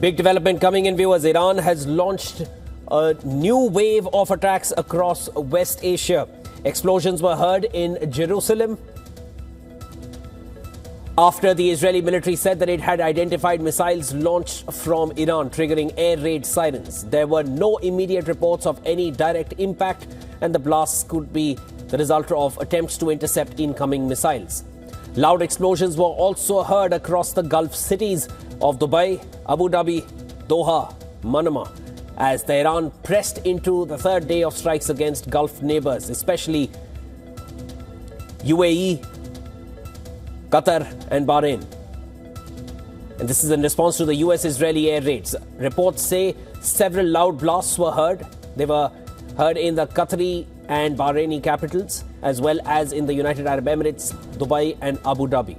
Big development coming in view as Iran has launched a new wave of attacks across West Asia. Explosions were heard in Jerusalem after the Israeli military said that it had identified missiles launched from Iran, triggering air raid sirens. There were no immediate reports of any direct impact, and the blasts could be the result of attempts to intercept incoming missiles. Loud explosions were also heard across the Gulf cities of Dubai, Abu Dhabi, Doha, Manama, as Tehran pressed into the third day of strikes against Gulf neighbors, especially UAE, Qatar and Bahrain. And this is in response to the US-Israeli air raids. Reports say several loud blasts were heard. They were heard in the Qatari and Bahraini capitals, as well as in the United Arab Emirates, Dubai and Abu Dhabi.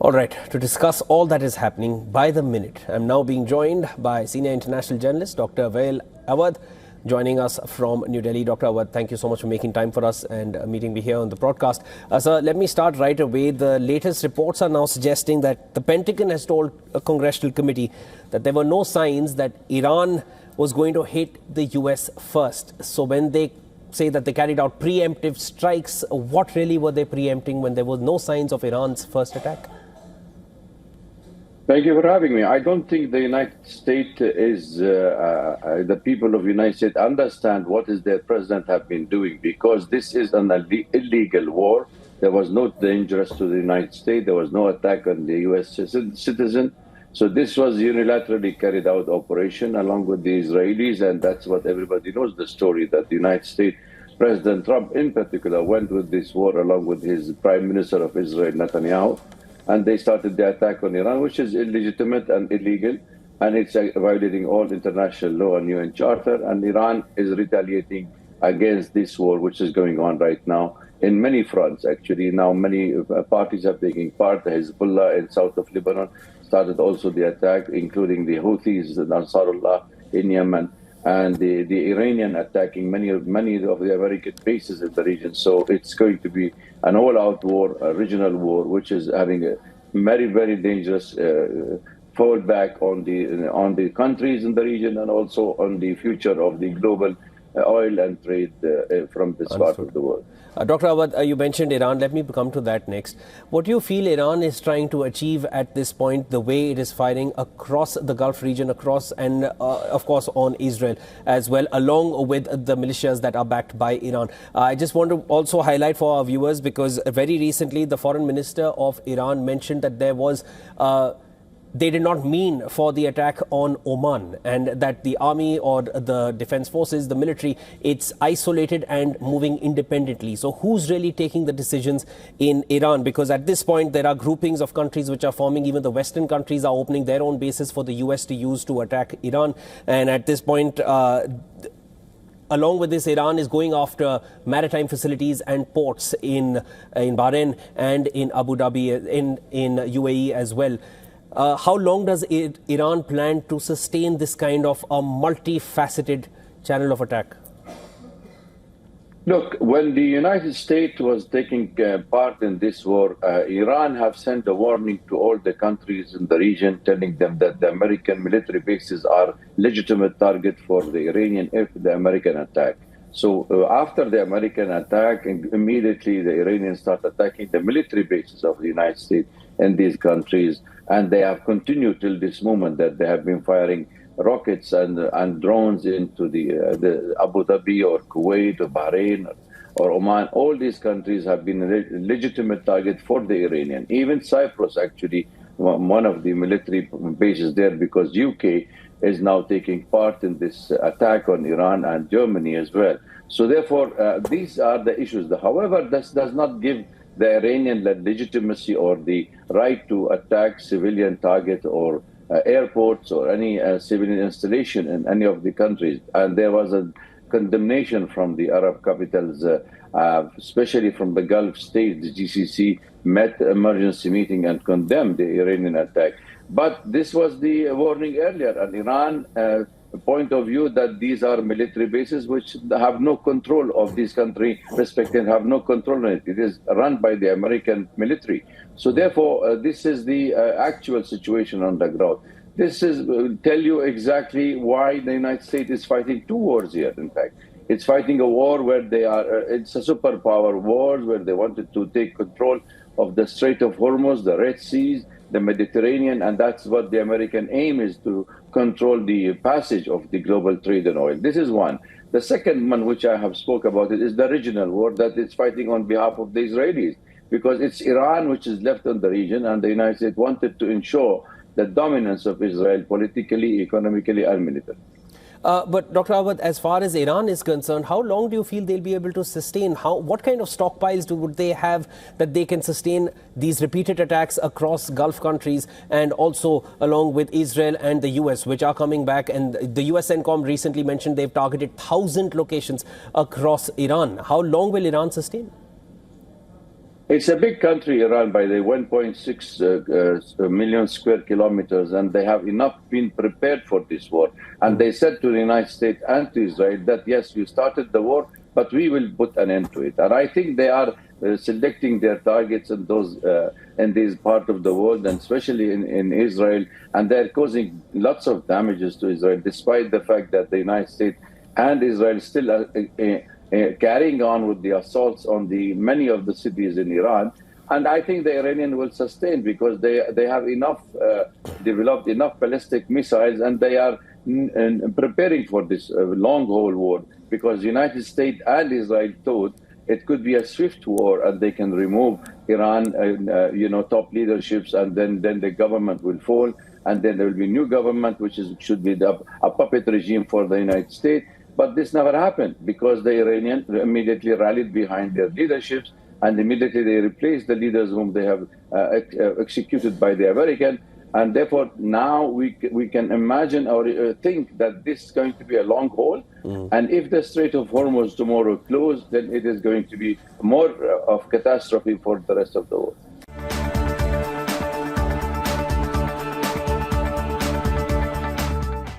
All right, to discuss all that is happening by the minute, I'm now being joined by senior international journalist Dr. Awad, joining us from New Delhi. Dr. Awad, thank you so much for making time for us and meeting me here on the broadcast. Sir, let me start right away. The latest reports are now suggesting that the Pentagon has told a congressional committee that there were no signs that Iran was going to hit the US first. So when they say that they carried out preemptive strikes, what really were they preempting when there was no signs of Iran's first attack? Thank you for having me. I don't think the United States is, the people of the United States understand what is their president have been doing, because this is an illegal war. There was no danger to the United States. There was no attack on the U.S. citizen. So this was unilaterally carried out operation along with the Israelis, and that's what everybody knows the story, that the United States, President Trump in particular, went with this war along with his Prime Minister of Israel, Netanyahu. And they started the attack on Iran, which is illegitimate and illegal, and it's violating all international law and UN Charter. And Iran is retaliating against this war, which is going on right now in many fronts, actually. Now many parties are taking part. Hezbollah in south of Lebanon started also the attack, including the Houthis, the Ansarullah in Yemen, and the Iranian attacking many of the American bases in the region. So it's going to be an all-out war, a regional war, which is having a very, very dangerous fallback on the countries in the region, and also on the future of the global oil and trade from this part of the world. Dr. Awad, you mentioned Iran. Let me come to that next. What do you feel Iran is trying to achieve at this point, the way it is firing across the Gulf region, across and of course on Israel as well, along with the militias that are backed by Iran? I just want to also highlight for our viewers, because very recently the foreign minister of Iran mentioned that there was they did not mean for the attack on Oman, and that the army or the defense forces, the military, it's isolated and moving independently. So who's really taking the decisions in Iran? Because at this point, there are groupings of countries which are forming. Even the Western countries are opening their own bases for the US to use to attack Iran. And at this point, along with this, Iran is going after maritime facilities and ports in Bahrain and in Abu Dhabi, in UAE as well. How long does Iran plan to sustain this kind of a multifaceted channel of attack? Look, when the United States was taking part in this war, Iran have sent a warning to all the countries in the region, telling them that the American military bases are legitimate target for the Iranian if the American attack. So after the American attack, immediately the Iranians start attacking the military bases of the United States in these countries. And they have continued till this moment, that they have been firing rockets and drones into the Abu Dhabi or Kuwait or Bahrain or Oman. All these countries have been a legitimate target for the Iranian. Even Cyprus, actually, one of the military bases there, because UK is now taking part in this attack on Iran, and Germany as well. So therefore, these are the issues. However, this does not give the Iranian legitimacy or the right to attack civilian target or airports or any civilian installation in any of the countries. And there was a condemnation from the Arab capitals, especially from the Gulf states. The GCC met emergency meeting and condemned the Iranian attack. But this was the warning earlier, and Iran point of view that these are military bases which have no control of this country, respected, have no control on it. It is run by the American military. So therefore, this is the actual situation on the ground. This is tell you exactly why the United States is fighting two wars here, in fact. It's fighting a war where they are, it's a superpower war where they wanted to take control of the Strait of Hormuz, the Red Seas, the Mediterranean, and that's what the American aim is, to control the passage of the global trade in oil. This is one. The second one, which I have spoke about, it is the regional war that it's fighting on behalf of the Israelis, because it's Iran which is left in the region, and the United States wanted to ensure the dominance of Israel politically, economically, and militarily. But Dr. Awad, as far as Iran is concerned, how long do you feel they'll be able to sustain? What kind of stockpiles would they have that they can sustain these repeated attacks across Gulf countries and also along with Israel and the US, which are coming back? And the US CENTCOM recently mentioned they've targeted 1,000 locations across Iran. How long will Iran sustain? It's a big country, Iran, by the 1.6 million square kilometers, and they have enough been prepared for this war. And they said to the United States and to Israel that, yes, you started the war, but we will put an end to it. And I think they are selecting their targets in this part of the world, and especially in Israel, and they're causing lots of damages to Israel, despite the fact that the United States and Israel still are carrying on with the assaults on many of the cities in Iran. And I think the Iranian will sustain, because they have enough, developed enough ballistic missiles, and they are preparing for this long-haul war, because the United States and Israel thought it could be a swift war, and they can remove Iran, top leaderships, and then the government will fall, and then there will be new government, which should be a puppet regime for the United States. But this never happened, because the Iranians immediately rallied behind their leaderships, and immediately they replaced the leaders whom they have executed by the American. And therefore, now we can imagine or think that this is going to be a long haul. And if the Strait of Hormuz tomorrow closed, then it is going to be more of catastrophe for the rest of the world.